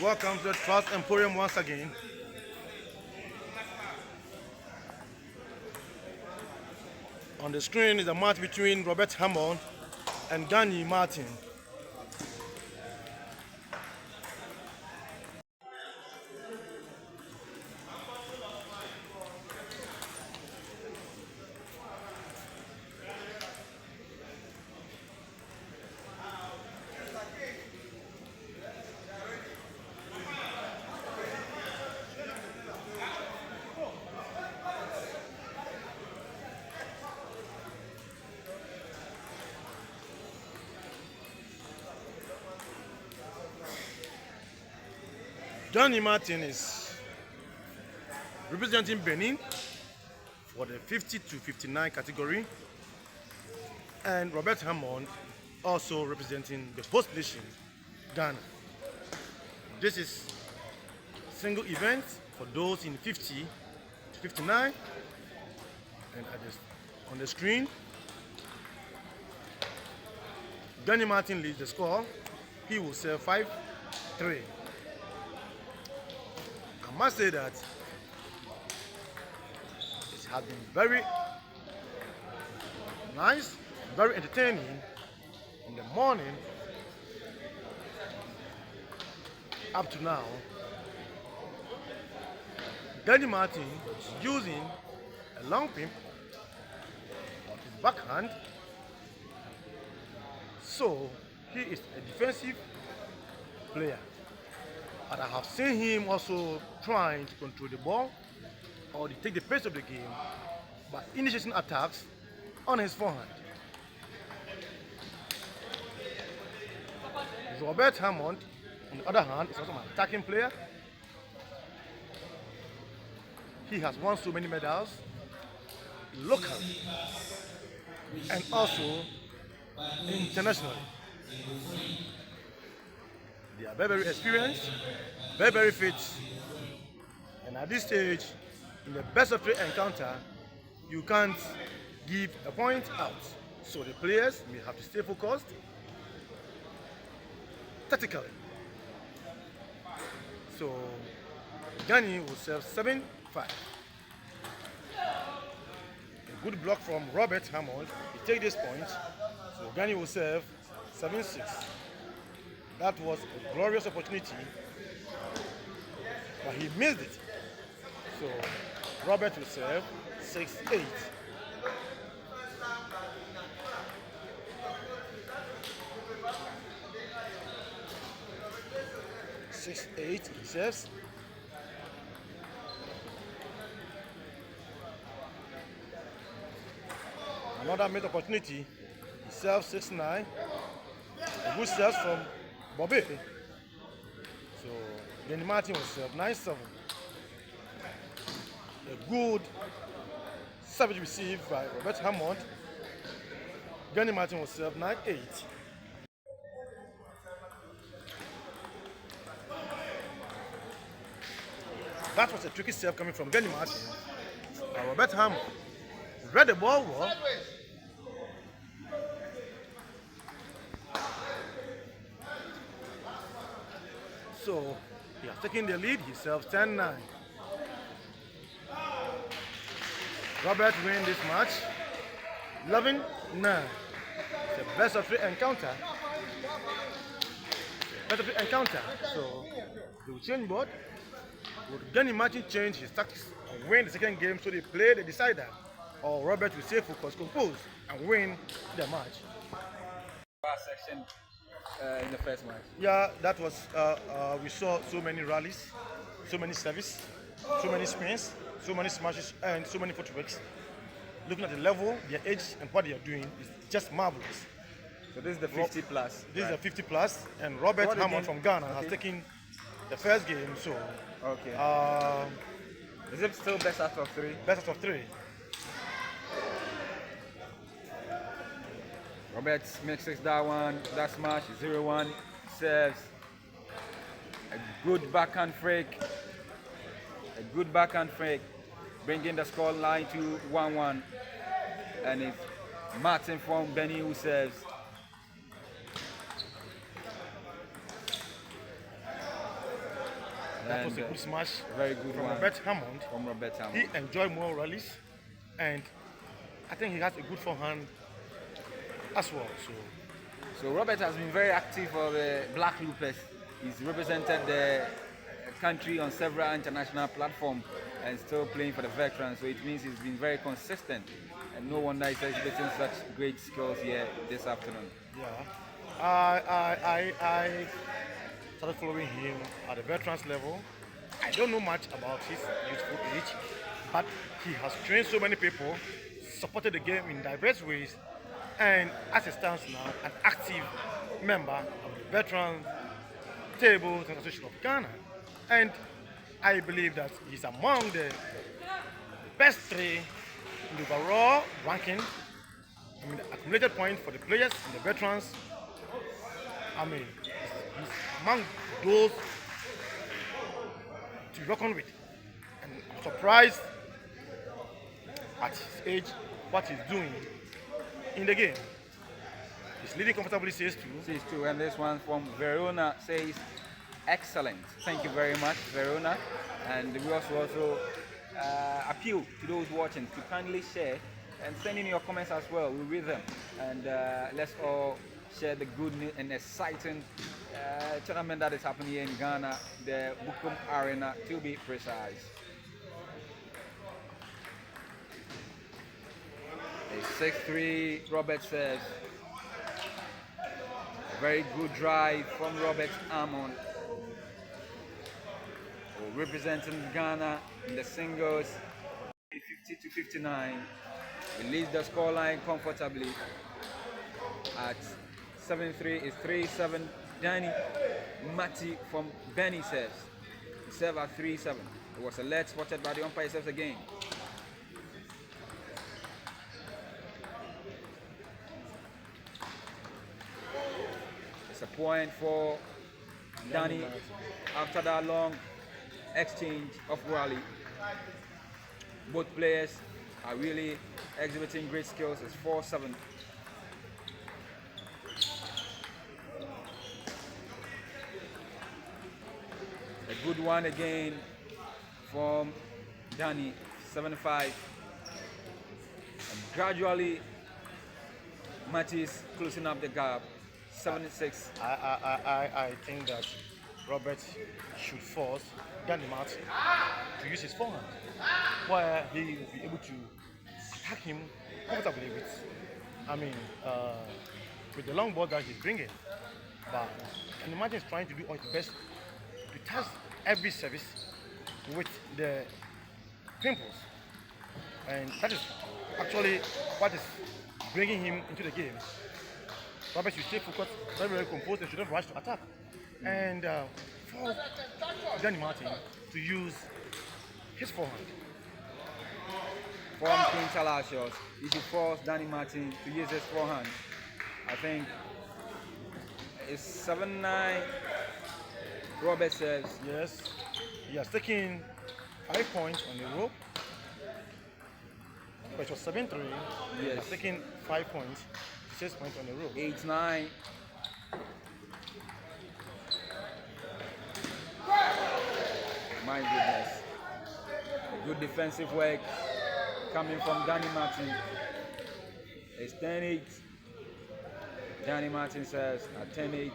Welcome to the Trust Emporium once again. On the screen is a match between Robert Hammond and Ganye Martin. Ganye Martin is representing Benin for the 50 to 59 category, and Robert Hammond also representing the host nation, Ghana. This is single event for those in 50 to 59, and on the screen, Ganye Martin leads the score. He will serve 5-3. I must say that it has been very nice, very entertaining in the morning up to now. Ganye Martin is using a long pimp on his backhand, so he is a defensive player. And I have seen him also trying to control the ball or to take the pace of the game by initiating attacks on his forehand. Robert Hammond, on the other hand, is also an attacking player. He has won so many medals locally and also internationally. They are very experienced, very fit, and at this stage, in the best of three encounter, you can't give a point out. So the players may have to stay focused tactically. So Ganye will serve 7-5. A good block from Robert Hammond. He take this point. So Ganye will serve 7-6. That was a glorious opportunity, but he missed it. So Robert will serve 6-8. He serves. Another missed opportunity. He serves 6-9. A good serve from Bobby. So Ganye Martin will serve 9-7. A good service received by Robert Hammond. Ganye Martin will serve 9-8. That was a tricky serve coming from Ganye Martin. Robert Hammond read the ball well. So he has taken the lead. He serves 10-9. Robert wins this match 11-9. It's a best of three encounter. So they will change board. Would Ganye Martin change his tactics and win the second game so they play the decider? Or Robert will stay focused, compose, and win the match? Section in the first match. Yeah, that was, we saw so many rallies, so many service, so many spins, so many smashes, and so many footworks. Looking at the level, their age, and what they are doing is just marvelous. So this is the 50 plus. This is the 50 plus, and Robert Hammond from Ghana has taken the first game. So, okay. Is it still best out of three? Best out of three. Robert mixes that smash, 0-1, serves a good backhand fake, bringing the score line to 1-1, and it's Martin from Benin who serves. That was a And good smash very good from one Robert Hammond. from Robert Hammond. He enjoyed more rallies, and I think he has a good forehand as well. So Robert has been very active for the Black Loopers. He's represented the country on several international platforms and still playing for the veterans. So it means he's been very consistent. And no wonder he's exhibiting such great skills here this afternoon. Yeah, I started following him at the veterans level. I don't know much about his youthful age, but he has trained so many people, supported the game in diverse ways, and as it stands now, an active member of the Veterans Table Tennis Association of Ghana. And I believe that he's among the best three in the overall ranking. I mean, the accumulated point for the players and the veterans. I mean, he's among those to be reckoned with. And I'm surprised at his age, what he's doing in the game. He's leading comfortably 6-2. 6-2, and this one from Verona says, excellent. Thank you very much, Verona. And we also appeal to those watching to kindly share and send in your comments as well. We'll read them. And let's all share the good and exciting tournament that is happening here in Ghana, the Bukum Arena to be precise. A 6-3, Robert says. A very good drive from Robert Hammond, representing Ghana in the singles, 50-59. He leads the scoreline comfortably at 7-3. It's 3-7. Danny Mati from Benny serves. He served at 3-7. It was a lead spotted by the umpire. Serves again. It's a point for Danny after that long exchange of rally. Both players are really exhibiting great skills. It's 4-7. A good one again from Danny, 7-5. And gradually, Mattis closing up the gap, 7-6. I think that Robert should force Danny Martin to use his forehand, where he will be able to attack him comfortably with the long ball that he's bringing. But Danny Martin is trying to do all his best to test every service with the pimples, and that is actually what is bringing him into the game. Robert should stay focused, very composed, and shouldn't rush to attack. And for Danny Martin to use his forehand. From King Chalashos, he should force Danny Martin to use his forehand. I think it's 7-9. Robert says. Yes, he has taken 5 points on the rope. But it was 7-3. Yes. He has taken 5 points, 6 points on the rope. 8-9. My goodness. Good defensive work coming from Danny Martin. It's 10-8. Danny Martin says at 10-8.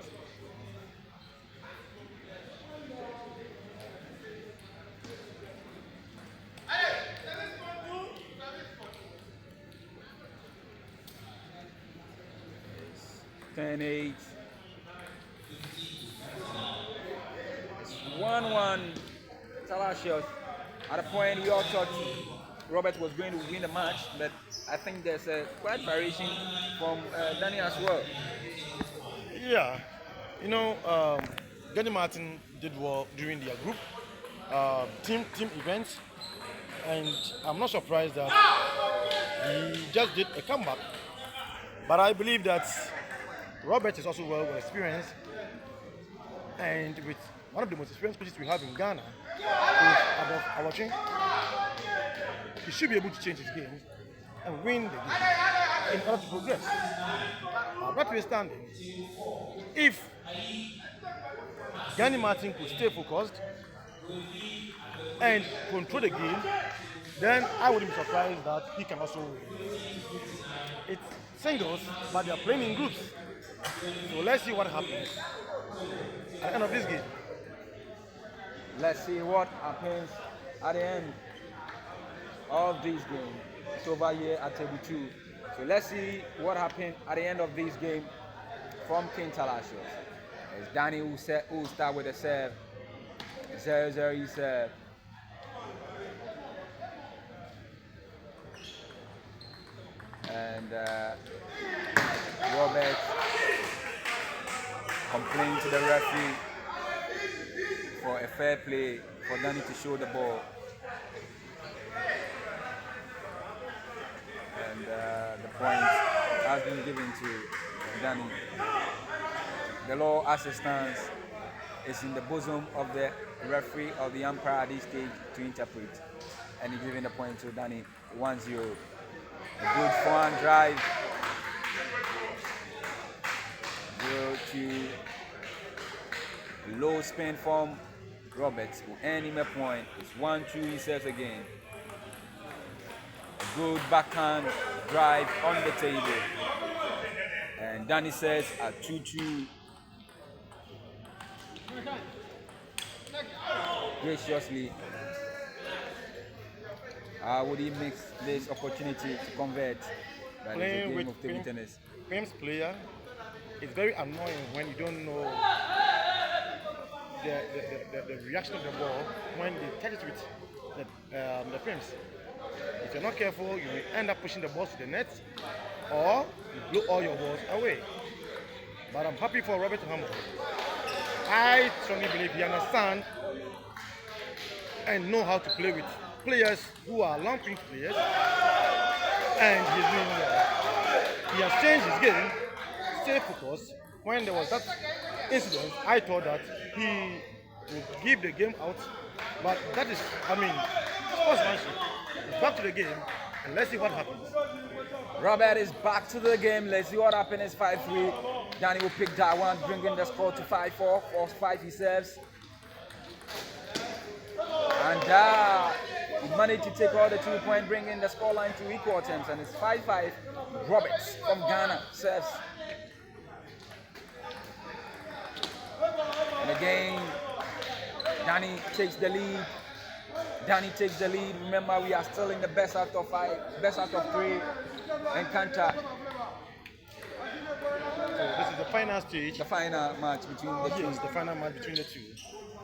It's 1-1. Talashos. At a point, we all thought Robert was going to win the match, but I think there's a quite variation from Danny as well. Yeah, Danny Martin did well during their group team events, and I'm not surprised that he just did a comeback. But I believe that Robert is also well experienced, and with one of the most experienced coaches we have in Ghana, above Awachin, he should be able to change his game and win the game in order to progress. Notwithstanding, if Ganye Martin could stay focused and control the game, then I wouldn't be surprised that he can also win. It's singles, but they are playing in groups. So let's see what happens at the end of this game. Let's see what happens at the end of this game. It's over here at table 2. So let's see what happened at the end of this game from King Talasios. It's Danny who start with a serve. 0-0 serve. And Robert complained to the referee for a fair play for Danny to show the ball. And the point has been given to Danny. The law as it stands is in the bosom of the referee or the umpire at this stage to interpret. And he's giving the point to Danny 1-0. A good forehand drive. 0-2. Low spin from Roberts will earn him a point. It's 1-2 he serves again. A good backhand drive on the table. And Danny says at 2-2. Graciously, would he mix this opportunity to convert? That is a game of table tennis. Pim's player, it's very annoying when you don't know the reaction of the ball when they touch it with the Pims. If you're not careful, you may end up pushing the balls to the net, or you blow all your balls away. But I'm happy for Robert Hammond. I strongly believe he understands and know how to play with players who are long range players, and he's doing well. He has changed his game, stay focused. When there was that incident, I thought that he would give the game out, but that is, sportsmanship. He's back to the game, and let's see what happens. Robert is back to the game. Let's see what happens. It's 5-3. Danny will pick that one, bringing the score to 5-4. 4-5 he serves. And he managed to take all the 2 points, bringing the scoreline to equal terms. And it's 5-5. Roberts from Ghana serves. And again, Danny takes the lead. Danny takes the lead. Remember, we are still in the best out of 5, best out of 3 encounter. So this is the final stage. The final match between the two. Yes, the final match between the two.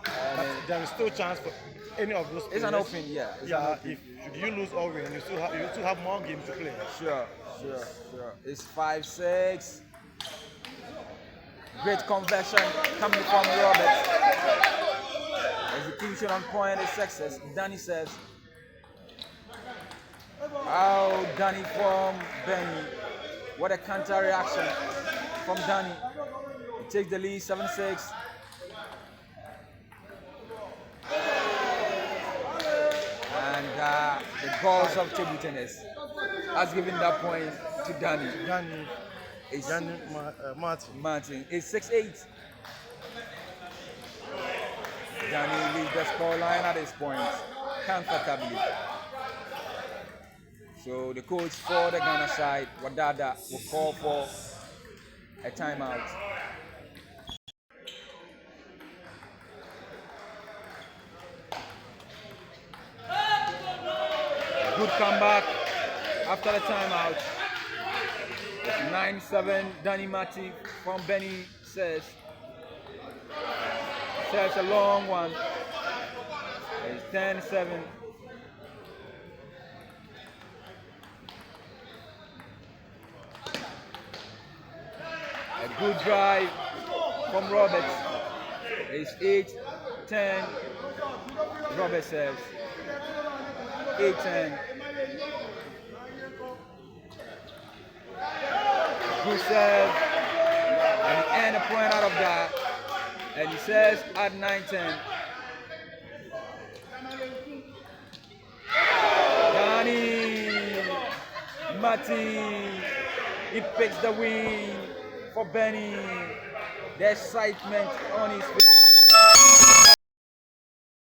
But there is still chance for any of those players. It's an open, yeah. If should you lose or win, you still have more games to play. Sure. It's 5-6. Great conversion coming from Roberts. Execution on point is success. Danny says. Oh, Danny from Benny. What a counter reaction from Danny. He takes the lead 7-6. And the goals of table tennis has given that point to Danny. Martin. It's 6-8. Danny leads the scoreline at this point comfortably. So the coach for the Ghana side, Wadada, will call for a timeout. Good comeback after the timeout. 9-7, Danny Mati from Benny says a long one. It's 10-7. A good drive from Roberts. It's 8-10. Roberts says 8-10. Good serve. And he earned a point out of that. And he says at 9-10. Danny Mati, he picks the win for Benny. The excitement on his face.